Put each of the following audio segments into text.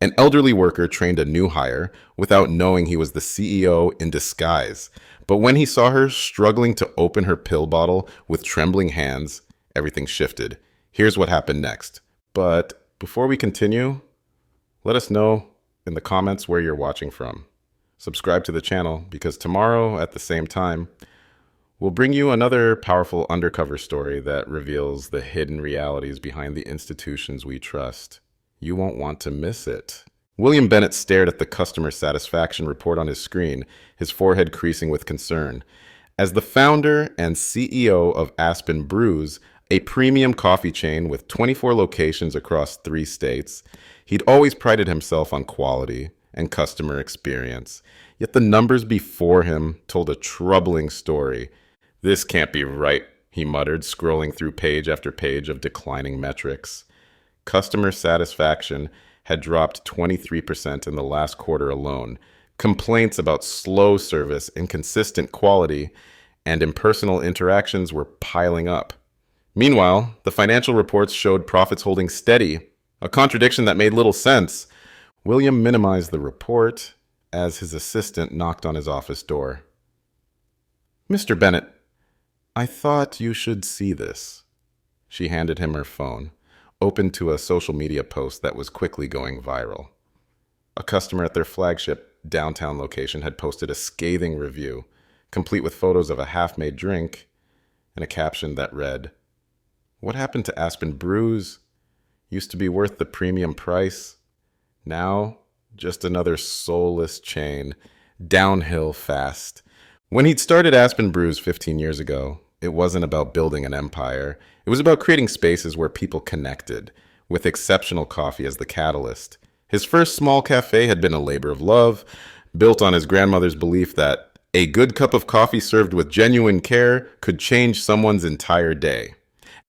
An elderly worker trained a new hire without knowing he was the CEO in disguise. But when he saw her struggling to open her pill bottle with trembling hands, everything shifted. Here's what happened next. But before we continue, let us know in the comments where you're watching from. Subscribe to the channel because tomorrow at the same time, we'll bring you another powerful undercover story that reveals the hidden realities behind the institutions we trust. You won't want to miss it. William Bennett stared at the customer satisfaction report on his screen, his forehead creasing with concern. As the founder and CEO of Aspen Brews, a premium coffee chain with 24 locations across 3 states, he'd always prided himself on quality and customer experience. Yet the numbers before him told a troubling story. "This can't be right," he muttered, scrolling through page after page of declining metrics. Customer satisfaction had dropped 23% in the last quarter alone. Complaints about slow service, inconsistent quality, and impersonal interactions were piling up. Meanwhile, the financial reports showed profits holding steady, a contradiction that made little sense. William minimized the report as his assistant knocked on his office door. "Mr. Bennett, I thought you should see this." She handed him her phone, opened to a social media post that was quickly going viral. A customer at their flagship downtown location had posted a scathing review, complete with photos of a half-made drink and a caption that read, "What happened to Aspen Brews? Used to be worth the premium price. Now, just another soulless chain, downhill fast." When he'd started Aspen Brews 15 years ago, it wasn't about building an empire. It was about creating spaces where people connected, with exceptional coffee as the catalyst. His first small cafe had been a labor of love, built on his grandmother's belief that a good cup of coffee served with genuine care could change someone's entire day.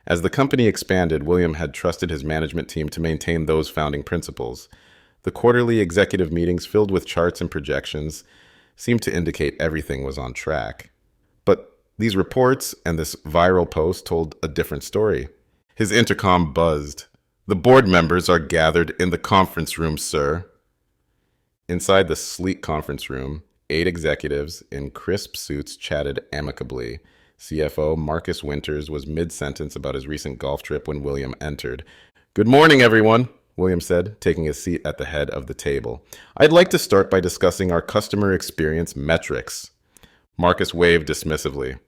As the company expanded, William had trusted his management team to maintain those founding principles. The quarterly executive meetings, filled with charts and projections, seemed to indicate everything was on track. But these reports and this viral post told a different story. His intercom buzzed. "The board members are gathered in the conference room, sir." Inside the sleek conference room, 8 executives in crisp suits chatted amicably. CFO Marcus Winters was mid-sentence about his recent golf trip when William entered. "Good morning, everyone," William said, taking a seat at the head of the table. "I'd like to start by discussing our customer experience metrics." Marcus waved dismissively.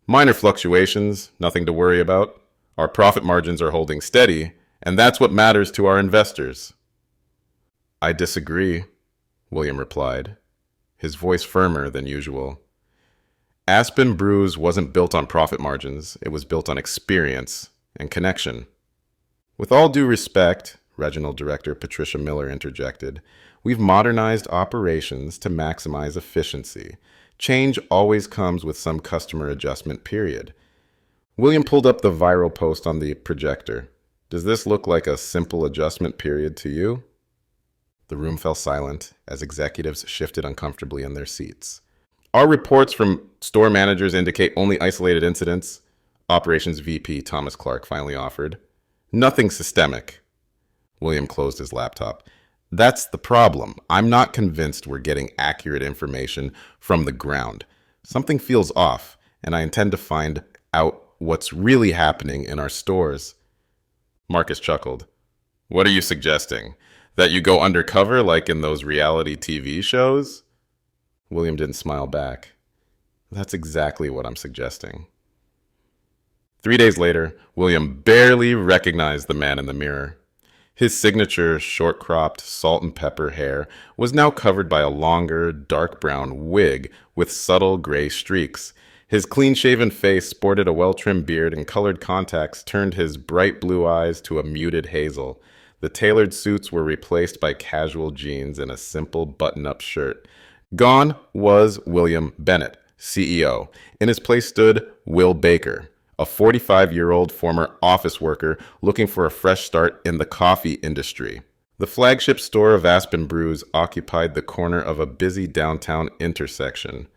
"Minor fluctuations, nothing to worry about. Our profit margins are holding steady, and that's what matters to our investors." "I disagree," William replied, his voice firmer than usual. Aspen Brews wasn't built on profit margins. It was built on experience and connection. "With all due respect," Regional Director Patricia Miller interjected, "we've modernized operations to maximize efficiency. Change always comes with some customer adjustment period." William pulled up the viral post on the projector. "Does this look like a simple adjustment period to you?" The room fell silent as executives shifted uncomfortably in their seats. "Our reports from store managers indicate only isolated incidents," Operations VP Thomas Clark finally offered. "Nothing systemic." William closed his laptop. "That's the problem. I'm not convinced we're getting accurate information from the ground. Something feels off, and I intend to find out what's really happening in our stores." Marcus chuckled. "What are you suggesting? That you go undercover like in those reality TV shows?" William didn't smile back. "That's exactly what I'm suggesting." 3 days later, William barely recognized the man in the mirror. His signature short-cropped salt and pepper hair was now covered by a longer, dark brown wig with subtle gray streaks. His clean-shaven face sported a well-trimmed beard, and colored contacts turned his bright blue eyes to a muted hazel. The tailored suits were replaced by casual jeans and a simple button-up shirt. Gone was William Bennett, CEO. In his place stood Will Baker, a 45-year-old former office worker looking for a fresh start in the coffee industry. The flagship store of Aspen Brews occupied the corner of a busy downtown intersection.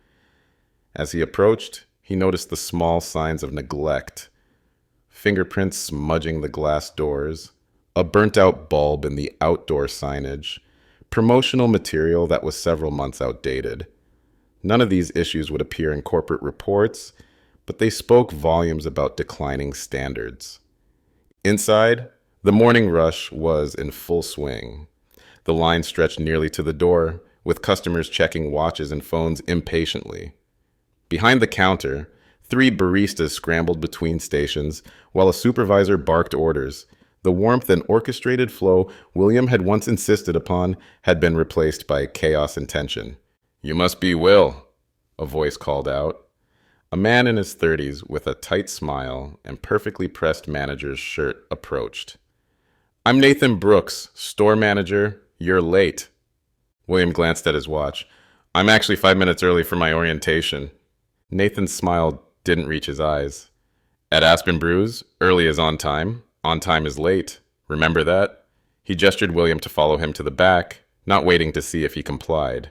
As he approached, he noticed the small signs of neglect: fingerprints smudging the glass doors, a burnt-out bulb in the outdoor signage, promotional material that was several months outdated. None of these issues would appear in corporate reports, but they spoke volumes about declining standards. Inside, the morning rush was in full swing. The line stretched nearly to the door, with customers checking watches and phones impatiently. Behind the counter, 3 baristas scrambled between stations, while a supervisor barked orders. The warmth and orchestrated flow William had once insisted upon had been replaced by chaos and tension. "You must be Will," a voice called out. A man in his 30s with a tight smile and perfectly pressed manager's shirt approached. "I'm Nathan Brooks, store manager. You're late." William glanced at his watch. "I'm actually 5 minutes early for my orientation." Nathan's smile didn't reach his eyes. "At Aspen Brews, early is on time is late. Remember that?" He gestured William to follow him to the back, not waiting to see if he complied.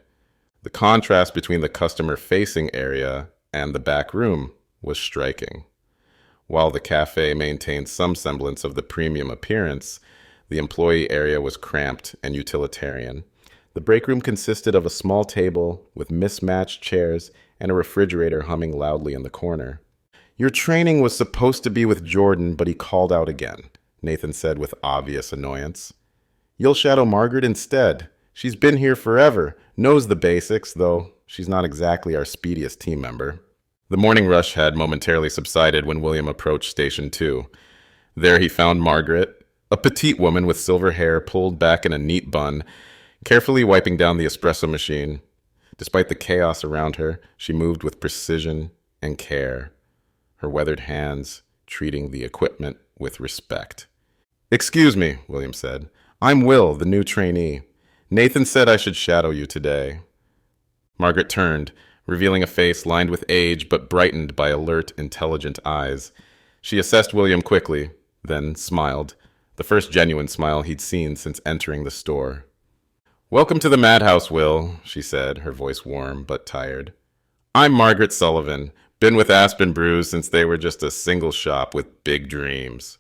The contrast between the customer-facing area and the back room was striking. While the cafe maintained some semblance of the premium appearance, the employee area was cramped and utilitarian. The break room consisted of a small table with mismatched chairs and a refrigerator humming loudly in the corner. "Your training was supposed to be with Jordan, but he called out again," Nathan said with obvious annoyance. "You'll shadow Margaret instead. She's been here forever, knows the basics, though she's not exactly our speediest team member." The morning rush had momentarily subsided when William approached Station 2. There he found Margaret, a petite woman with silver hair pulled back in a neat bun, carefully wiping down the espresso machine. Despite the chaos around her, she moved with precision and care, her weathered hands treating the equipment with respect. "Excuse me," William said. "I'm Will, the new trainee. Nathan said I should shadow you today." Margaret turned, revealing a face lined with age but brightened by alert, intelligent eyes. She assessed William quickly, then smiled, the first genuine smile he'd seen since entering the store. "Welcome to the madhouse, Will," she said, her voice warm but tired. "I'm Margaret Sullivan. Been with Aspen Brews since they were just a single shop with big dreams."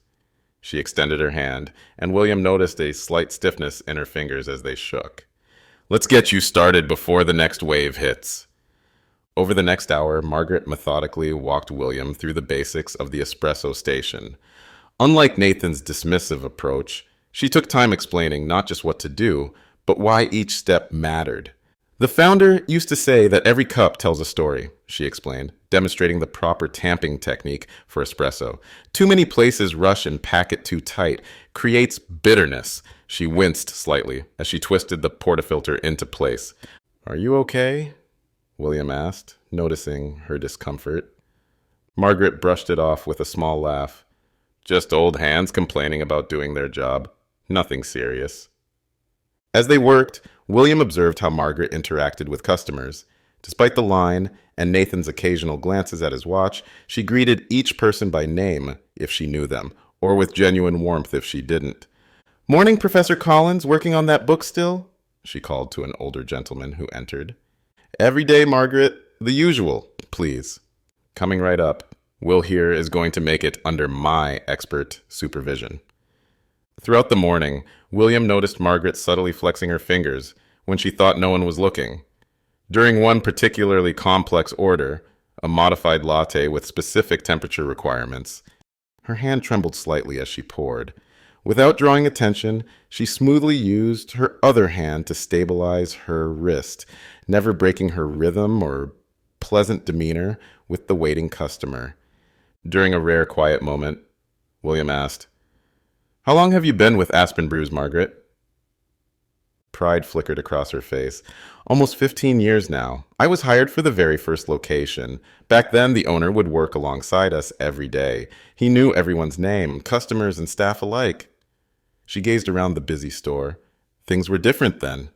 She extended her hand, and William noticed a slight stiffness in her fingers as they shook. "Let's get you started before the next wave hits." Over the next hour, Margaret methodically walked William through the basics of the espresso station. Unlike Nathan's dismissive approach, she took time explaining not just what to do, but why each step mattered. "The founder used to say that every cup tells a story," she explained, demonstrating the proper tamping technique for espresso. "Too many places rush and pack it too tight. Creates bitterness." She winced slightly as she twisted the portafilter into place. "Are you okay?" William asked, noticing her discomfort. Margaret brushed it off with a small laugh. "Just old hands complaining about doing their job. Nothing serious." As they worked, William observed how Margaret interacted with customers. Despite the line and Nathan's occasional glances at his watch, she greeted each person by name if she knew them, or with genuine warmth if she didn't. "Morning, Professor Collins, working on that book still?" she called to an older gentleman who entered. "Every day, Margaret. The usual, please." "Coming right up. Will here is going to make it under my expert supervision." Throughout the morning, William noticed Margaret subtly flexing her fingers when she thought no one was looking. During one particularly complex order, a modified latte with specific temperature requirements, her hand trembled slightly as she poured. Without drawing attention, she smoothly used her other hand to stabilize her wrist, never breaking her rhythm or pleasant demeanor with the waiting customer. During a rare quiet moment, William asked, "How long have you been with Aspen Brews, Margaret?" Pride flickered across her face. "Almost 15 years now. I was hired for the very first location. Back then, the owner would work alongside us every day. He knew everyone's name, customers and staff alike." She gazed around the busy store. Things were different then.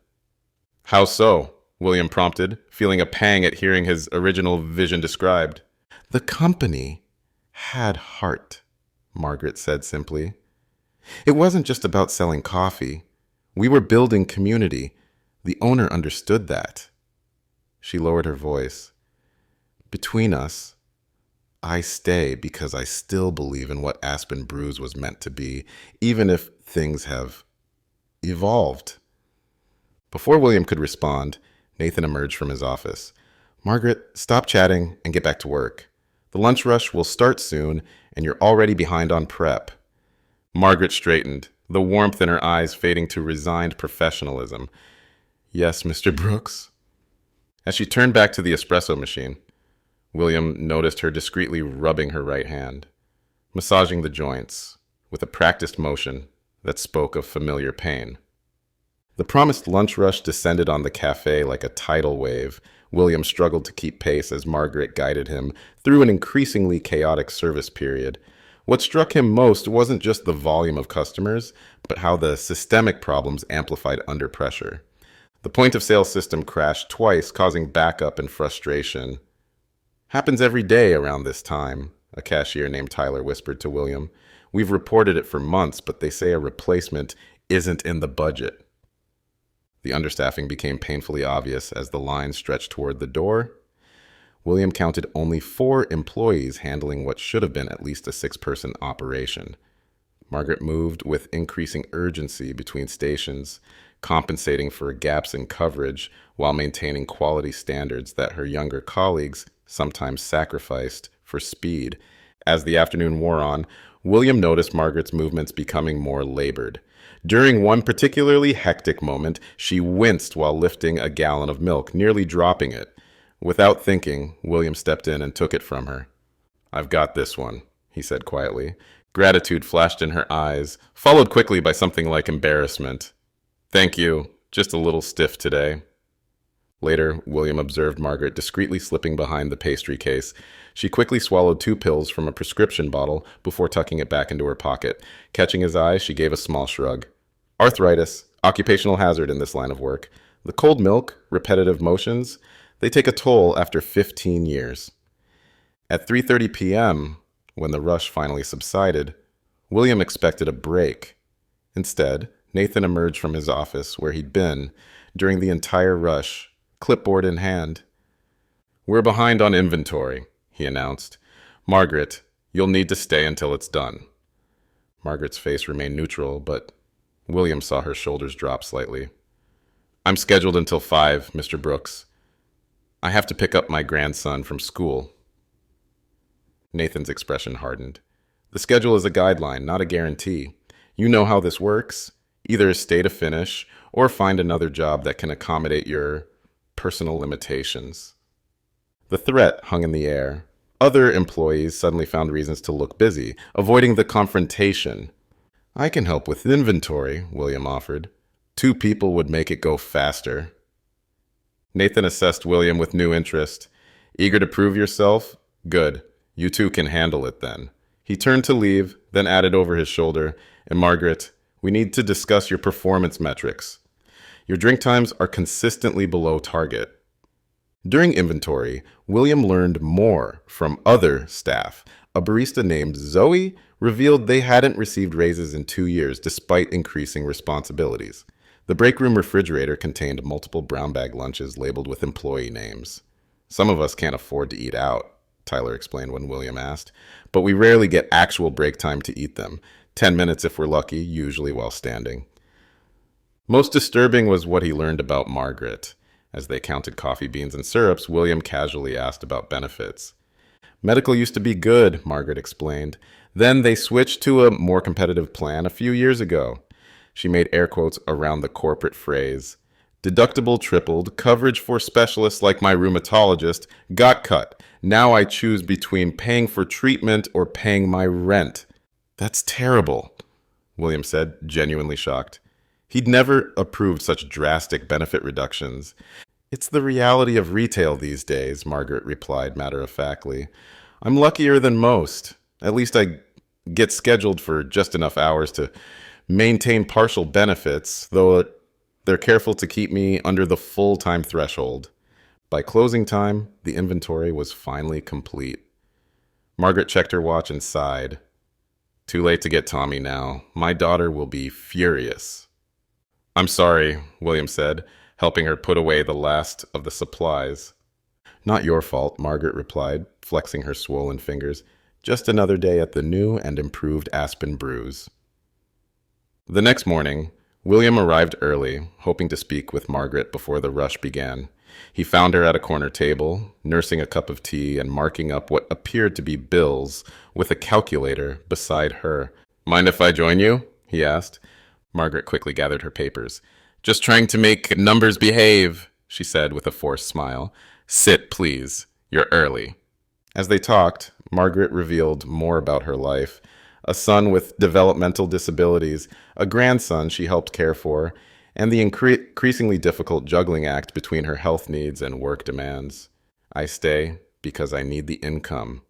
"How so?" William prompted, feeling a pang at hearing his original vision described. "The company had heart," Margaret said simply. "It wasn't just about selling coffee. We were building community. The owner understood that." She lowered her voice. "Between us, I stay because I still believe in what Aspen Brews was meant to be, even if things have evolved." Before William could respond, Nathan emerged from his office. Margaret, stop chatting and get back to work. The lunch rush will start soon, and you're already behind on prep. Margaret straightened, the warmth in her eyes fading to resigned professionalism. Yes, Mr. Brooks. As she turned back to the espresso machine, William noticed her discreetly rubbing her right hand, massaging the joints with a practiced motion that spoke of familiar pain. The promised lunch rush descended on the cafe like a tidal wave. William struggled to keep pace as Margaret guided him through an increasingly chaotic service period. What struck him most wasn't just the volume of customers, but how the systemic problems amplified under pressure. The point-of-sale system crashed twice, causing backup and frustration. Happens every day around this time, a cashier named Tyler whispered to William. We've reported it for months, but they say a replacement isn't in the budget. The understaffing became painfully obvious as the line stretched toward the door. William counted only 4 employees handling what should have been at least a 6-person operation. Margaret moved with increasing urgency between stations, compensating for gaps in coverage while maintaining quality standards that her younger colleagues sometimes sacrificed for speed. As the afternoon wore on, William noticed Margaret's movements becoming more labored. During one particularly hectic moment, she winced while lifting a gallon of milk, nearly dropping it. Without thinking, William stepped in and took it from her. I've got this one, he said quietly. Gratitude flashed in her eyes, followed quickly by something like embarrassment. Thank you, just a little stiff today. Later, William observed Margaret discreetly slipping behind the pastry case. She quickly swallowed 2 pills from a prescription bottle before tucking it back into her pocket. Catching his eye, she gave a small shrug. Arthritis, occupational hazard in this line of work. The cold milk, repetitive motions, they take a toll after 15 years. At 3:30 p.m., when the rush finally subsided, William expected a break. Instead, Nathan emerged from his office where he'd been during the entire rush, clipboard in hand. We're behind on inventory, he announced. Margaret, you'll need to stay until it's done. Margaret's face remained neutral, but William saw her shoulders drop slightly. I'm scheduled until 5, Mr. Brooks. I have to pick up my grandson from school. Nathan's expression hardened. The schedule is a guideline, not a guarantee. You know how this works. Either stay to finish or find another job that can accommodate your personal limitations. The threat hung in the air. Other employees suddenly found reasons to look busy, avoiding the confrontation. I can help with inventory, William offered. 2 people would make it go faster. Nathan assessed William with new interest. Eager to prove yourself? Good. You 2 can handle it then. He turned to leave, then added over his shoulder, and Margaret, we need to discuss your performance metrics. Your drink times are consistently below target. During inventory, William learned more from other staff. A barista named Zoe revealed they hadn't received raises in 2 years despite increasing responsibilities. The break room refrigerator contained multiple brown bag lunches labeled with employee names. Some of us can't afford to eat out, Tyler explained when William asked, but we rarely get actual break time to eat them. 10 minutes if we're lucky, usually while standing. Most disturbing was what he learned about Margaret. As they counted coffee beans and syrups, William casually asked about benefits. Medical used to be good, Margaret explained. Then they switched to a more competitive plan a few years ago. She made air quotes around the corporate phrase. Deductible tripled, coverage for specialists like my rheumatologist got cut. Now I choose between paying for treatment or paying my rent. That's terrible, William said, genuinely shocked. He'd never approved such drastic benefit reductions. It's the reality of retail these days, Margaret replied matter-of-factly. I'm luckier than most. At least I get scheduled for just enough hours to maintain partial benefits, though they're careful to keep me under the full-time threshold. By closing time, the inventory was finally complete. Margaret checked her watch and sighed. Too late to get Tommy now. My daughter will be furious. I'm sorry, William said, helping her put away the last of the supplies. Not your fault, Margaret replied, flexing her swollen fingers. Just another day at the new and improved Aspen Brews. The next morning, William arrived early, hoping to speak with Margaret before the rush began. He found her at a corner table, nursing a cup of tea and marking up what appeared to be bills with a calculator beside her. "Mind if I join you?" he asked. Margaret quickly gathered her papers. "Just trying to make numbers behave," she said with a forced smile. "Sit, please. You're early." As they talked, Margaret revealed more about her life. A son with developmental disabilities, a grandson she helped care for, and the increasingly difficult juggling act between her health needs and work demands. "I stay because I need the income,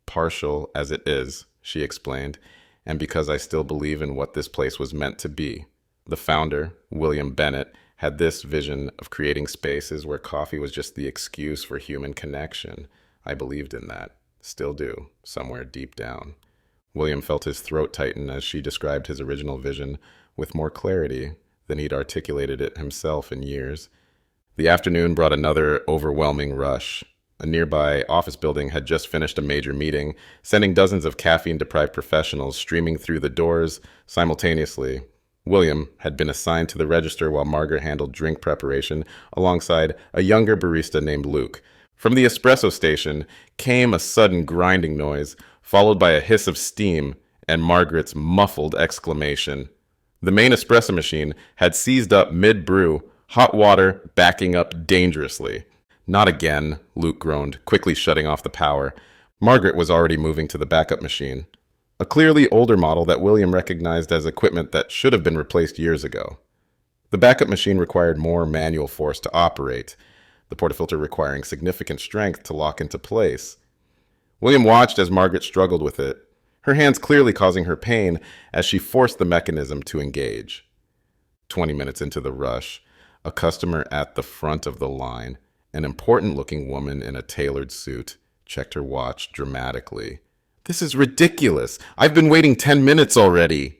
partial as it is," she explained, "and because I still believe in what this place was meant to be." The founder, William Bennett, had this vision of creating spaces where coffee was just the excuse for human connection. I believed in that, still do, somewhere deep down. William felt his throat tighten as she described his original vision with more clarity than he'd articulated it himself in years. The afternoon brought another overwhelming rush. A nearby office building had just finished a major meeting, sending dozens of caffeine-deprived professionals streaming through the doors simultaneously. William had been assigned to the register while Margaret handled drink preparation alongside a younger barista named Luke. From the espresso station came a sudden grinding noise, followed by a hiss of steam and Margaret's muffled exclamation. The main espresso machine had seized up mid-brew, hot water backing up dangerously. "Not again," Luke groaned, quickly shutting off the power. Margaret was already moving to the backup machine, a clearly older model that William recognized as equipment that should have been replaced years ago. The backup machine required more manual force to operate, the portafilter requiring significant strength to lock into place. William watched as Margaret struggled with it, her hands clearly causing her pain as she forced the mechanism to engage. 20 minutes into the rush, a customer at the front of the line, an important-looking woman in a tailored suit, checked her watch dramatically. "This is ridiculous. I've been waiting 10 minutes already."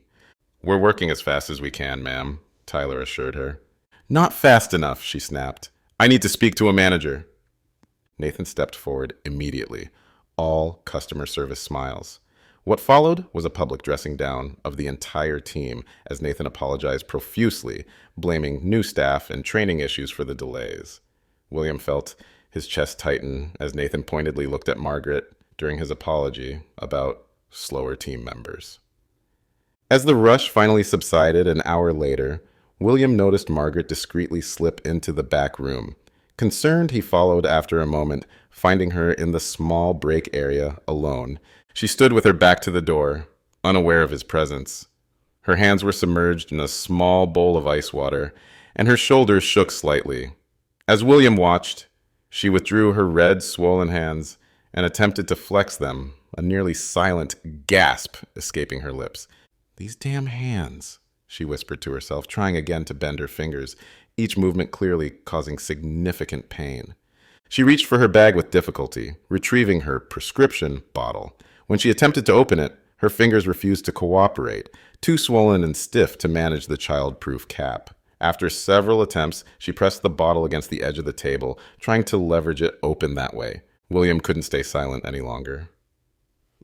"We're working as fast as we can, ma'am," Tyler assured her. "Not fast enough," she snapped. "I need to speak to a manager." Nathan stepped forward immediately, all customer service smiles. What followed was a public dressing down of the entire team as Nathan apologized profusely, blaming new staff and training issues for the delays. William felt his chest tighten as Nathan pointedly looked at Margaret during his apology about slower team members. As the rush finally subsided an hour later, William noticed Margaret discreetly slip into the back room. Concerned, he followed after a moment, finding her in the small break area alone. She stood with her back to the door, unaware of his presence. Her hands were submerged in a small bowl of ice water, and her shoulders shook slightly. As William watched, she withdrew her red, swollen hands and attempted to flex them, a nearly silent gasp escaping her lips. "These damn hands," she whispered to herself, trying again to bend her fingers, each movement clearly causing significant pain. She reached for her bag with difficulty, retrieving her prescription bottle. When she attempted to open it, her fingers refused to cooperate, too swollen and stiff to manage the child-proof cap. After several attempts, she pressed the bottle against the edge of the table, trying to leverage it open that way. William couldn't stay silent any longer.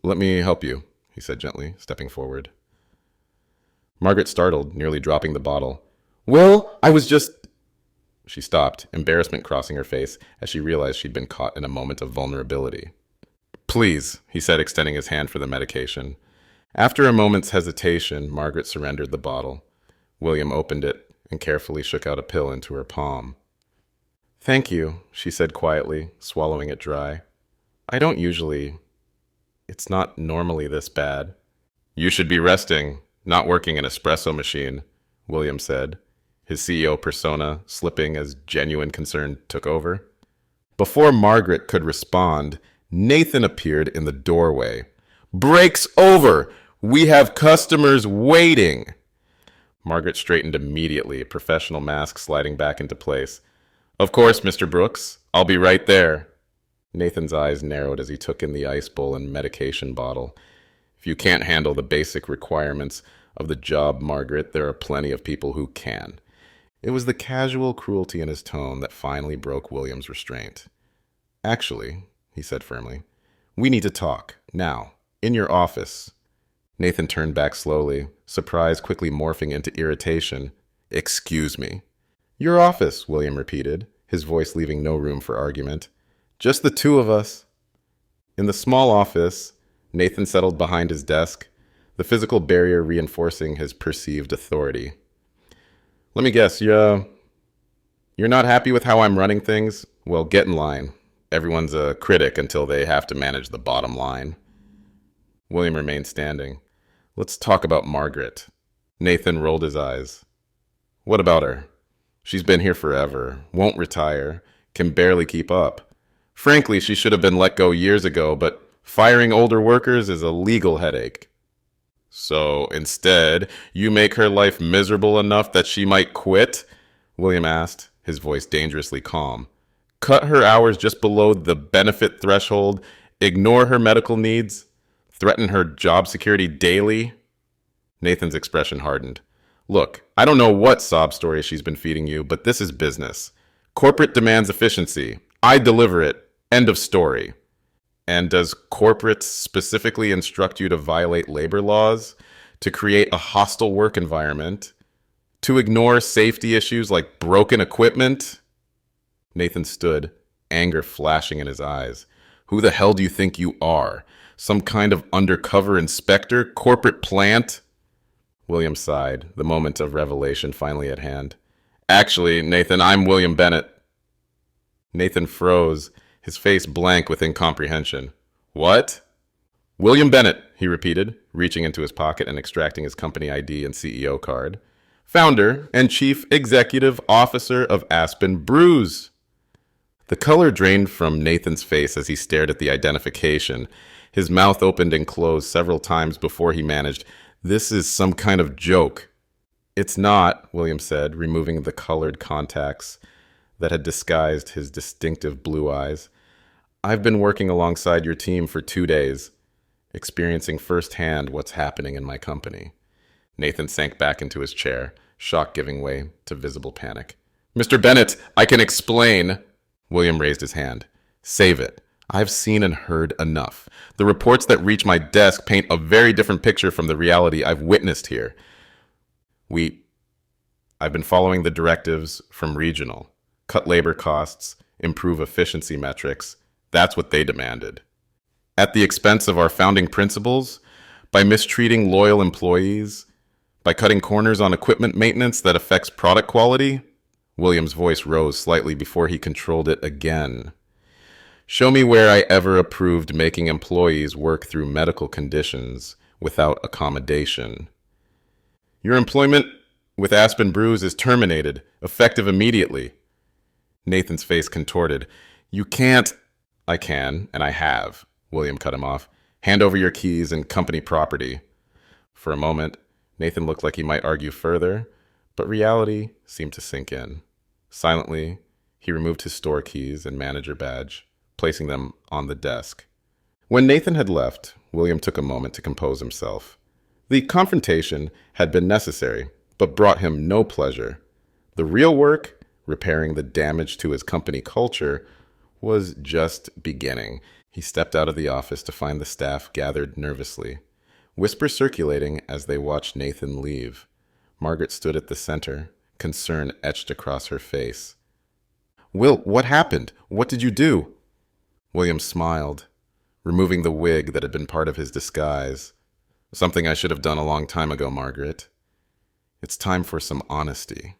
"Let me help you," he said gently, stepping forward. Margaret startled, nearly dropping the bottle. "Will, I was just—" She stopped, embarrassment crossing her face as she realized she'd been caught in a moment of vulnerability. "Please," he said, extending his hand for the medication. After a moment's hesitation, Margaret surrendered the bottle. William opened it and carefully shook out a pill into her palm. "Thank you," she said quietly, swallowing it dry. "I don't usually... It's not normally this bad." "You should be resting, not working an espresso machine," William said, his CEO persona slipping as genuine concern took over. Before Margaret could respond, Nathan appeared in the doorway. "Break's over! We have customers waiting!" Margaret straightened immediately, professional mask sliding back into place. "Of course, Mr. Brooks. I'll be right there." Nathan's eyes narrowed as he took in the ice bowl and medication bottle. "If you can't handle the basic requirements of the job, Margaret, there are plenty of people who can." It was the casual cruelty in his tone that finally broke William's restraint. "Actually," he said firmly, "we need to talk, now, in your office." Nathan turned back slowly, surprise quickly morphing into irritation. Excuse me. Your office, William repeated, his voice leaving no room for argument. Just the two of us. In the small office, Nathan settled behind his desk, the physical barrier reinforcing his perceived authority. Let me guess, you're not happy with how I'm running things? Well, get in line. Everyone's a critic until they have to manage the bottom line. William remained standing. Let's talk about Margaret. Nathan rolled his eyes. What about her? She's been here forever, won't retire, can barely keep up. Frankly, she should have been let go years ago, but firing older workers is a legal headache. So instead, you make her life miserable enough that she might quit? William asked, his voice dangerously calm. Cut her hours just below the benefit threshold, ignore her medical needs, threaten her job security daily? Nathan's expression hardened. Look, I don't know what sob story she's been feeding you, but this is business. Corporate demands efficiency. I deliver it. End of story. And does corporate specifically instruct you to violate labor laws, to create a hostile work environment, to ignore safety issues like broken equipment? Nathan stood, anger flashing in his eyes. Who the hell do you think you are? Some kind of undercover inspector? Corporate plant? William sighed, the moment of revelation finally at hand. Actually, Nathan, I'm William Bennett. Nathan froze, his face blank with incomprehension. What? William Bennett, he repeated, reaching into his pocket and extracting his company ID and CEO card. Founder and Chief Executive Officer of Aspen Brews. The color drained from Nathan's face as he stared at the identification. His mouth opened and closed several times before he managed, This is some kind of joke. It's not, William said, removing the colored contacts that had disguised his distinctive blue eyes. I've been working alongside your team for 2 days, experiencing firsthand what's happening in my company. Nathan sank back into his chair, shock giving way to visible panic. Mr. Bennett, I can explain. William raised his hand. Save it. I've seen and heard enough. The reports that reach my desk paint a very different picture from the reality I've witnessed here. I've been following the directives from regional. Cut labor costs, improve efficiency metrics. That's what they demanded. At the expense of our founding principles, by mistreating loyal employees, by cutting corners on equipment maintenance that affects product quality. William's voice rose slightly before he controlled it again. Show me where I ever approved making employees work through medical conditions without accommodation. Your employment with Aspen Brews is terminated, effective immediately. Nathan's face contorted. You can't. I can, and I have. William cut him off. Hand over your keys and company property. For a moment, Nathan looked like he might argue further, but reality seemed to sink in. Silently, he removed his store keys and manager badge, placing them on the desk. When Nathan had left, William took a moment to compose himself. The confrontation had been necessary, but brought him no pleasure. The real work, repairing the damage to his company culture, was just beginning. He stepped out of the office to find the staff gathered nervously, whispers circulating as they watched Nathan leave. Margaret stood at the center, concern etched across her face. Will, what happened? What did you do? William smiled, removing the wig that had been part of his disguise. Something I should have done a long time ago, Margaret. It's time for some honesty.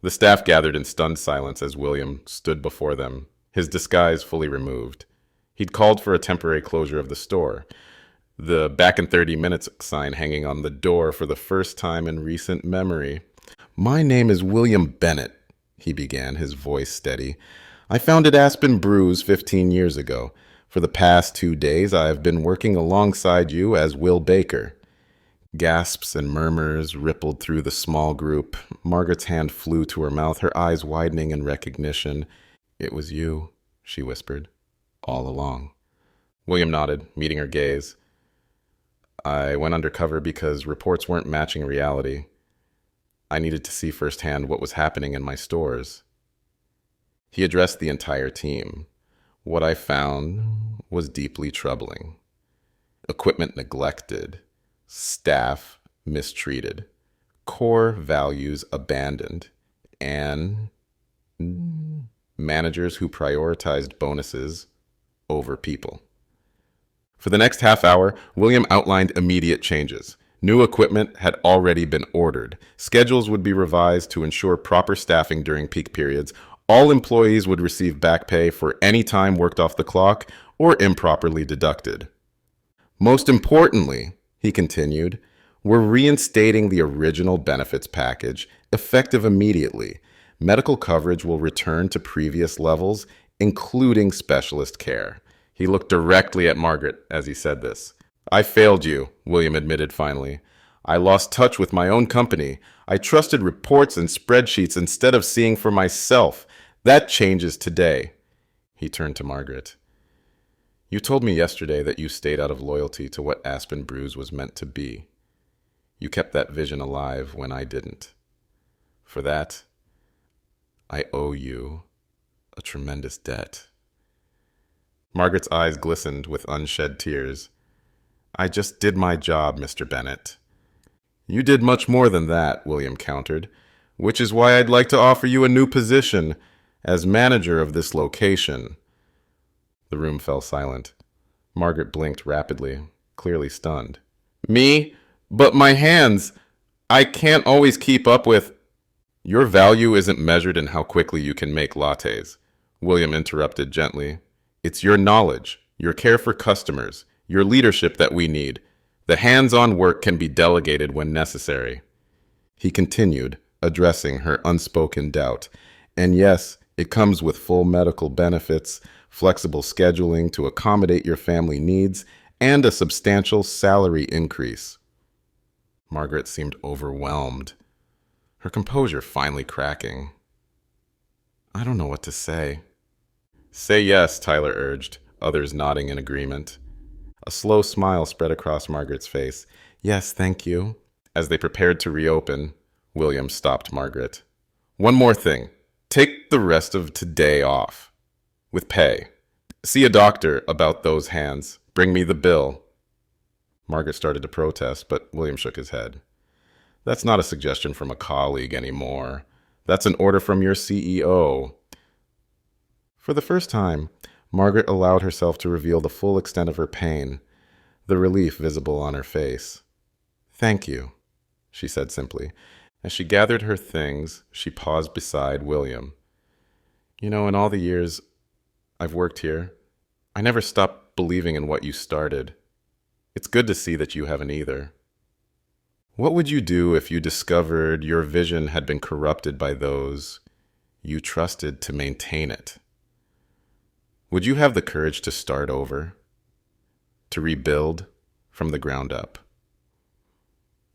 The staff gathered in stunned silence as William stood before them, his disguise fully removed. He'd called for a temporary closure of the store, the back in 30 minutes sign hanging on the door for the first time in recent memory. My name is William Bennett, he began, his voice steady. I founded Aspen Brews 15 years ago. For the past 2 days, I have been working alongside you as Will Baker. Gasps and murmurs rippled through the small group. Margaret's hand flew to her mouth, her eyes widening in recognition. It was you, she whispered, all along. William nodded, meeting her gaze. I went undercover because reports weren't matching reality. I needed to see firsthand what was happening in my stores. He addressed the entire team. What I found was deeply troubling. Equipment neglected, staff mistreated, core values abandoned, and managers who prioritized bonuses over people. For the next half hour, William outlined immediate changes. New equipment had already been ordered. Schedules would be revised to ensure proper staffing during peak periods. All employees would receive back pay for any time worked off the clock or improperly deducted. Most importantly, he continued, we're reinstating the original benefits package, effective immediately. Medical coverage will return to previous levels, including specialist care. He looked directly at Margaret as he said this. I failed you, William admitted finally. I lost touch with my own company. I trusted reports and spreadsheets instead of seeing for myself. That changes today. He turned to Margaret. You told me yesterday that you stayed out of loyalty to what Aspen Brews was meant to be. You kept that vision alive when I didn't. For that, I owe you a tremendous debt. Margaret's eyes glistened with unshed tears. I just did my job, Mr. Bennett. You did much more than that, William countered, which is why I'd like to offer you a new position as manager of this location. The room fell silent. Margaret blinked rapidly, clearly stunned. Me? But my hands! I can't always keep up with... Your value isn't measured in how quickly you can make lattes, William interrupted gently. It's your knowledge, your care for customers, your leadership that we need. The hands-on work can be delegated when necessary. He continued, addressing her unspoken doubt. And yes, it comes with full medical benefits, flexible scheduling to accommodate your family needs, and a substantial salary increase. Margaret seemed overwhelmed, her composure finally cracking. I don't know what to say. Say yes, Tyler urged, others nodding in agreement. A slow smile spread across Margaret's face. Yes, thank you. As they prepared to reopen, William stopped Margaret. One more thing. Take the rest of today off. With pay. See a doctor about those hands. Bring me the bill. Margaret started to protest, but William shook his head. That's not a suggestion from a colleague anymore. That's an order from your CEO. For the first time, Margaret allowed herself to reveal the full extent of her pain, the relief visible on her face. Thank you, she said simply. As she gathered her things, she paused beside William. You know, in all the years I've worked here, I never stopped believing in what you started. It's good to see that you haven't either. What would you do if you discovered your vision had been corrupted by those you trusted to maintain it? Would you have the courage to start over, to rebuild from the ground up?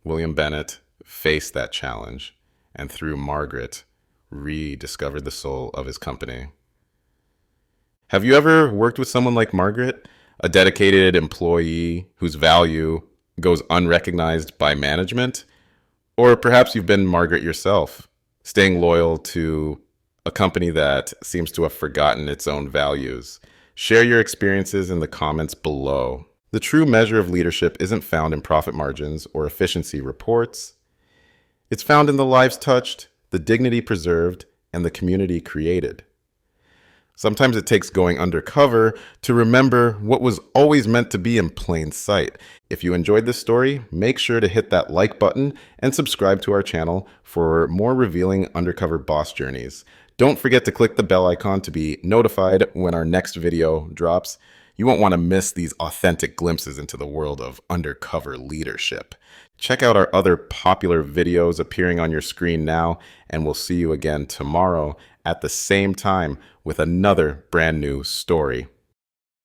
William Bennett faced that challenge, and through Margaret, rediscovered the soul of his company. Have you ever worked with someone like Margaret, a dedicated employee whose value goes unrecognized by management? Or perhaps you've been Margaret yourself, staying loyal to a company that seems to have forgotten its own values. Share your experiences in the comments below. The true measure of leadership isn't found in profit margins or efficiency reports. It's found in the lives touched, the dignity preserved, and the community created. Sometimes it takes going undercover to remember what was always meant to be in plain sight. If you enjoyed this story, make sure to hit that like button and subscribe to our channel for more revealing undercover boss journeys. Don't forget to click the bell icon to be notified when our next video drops. You won't want to miss these authentic glimpses into the world of undercover leadership. Check out our other popular videos appearing on your screen now, and we'll see you again tomorrow at the same time with another brand new story.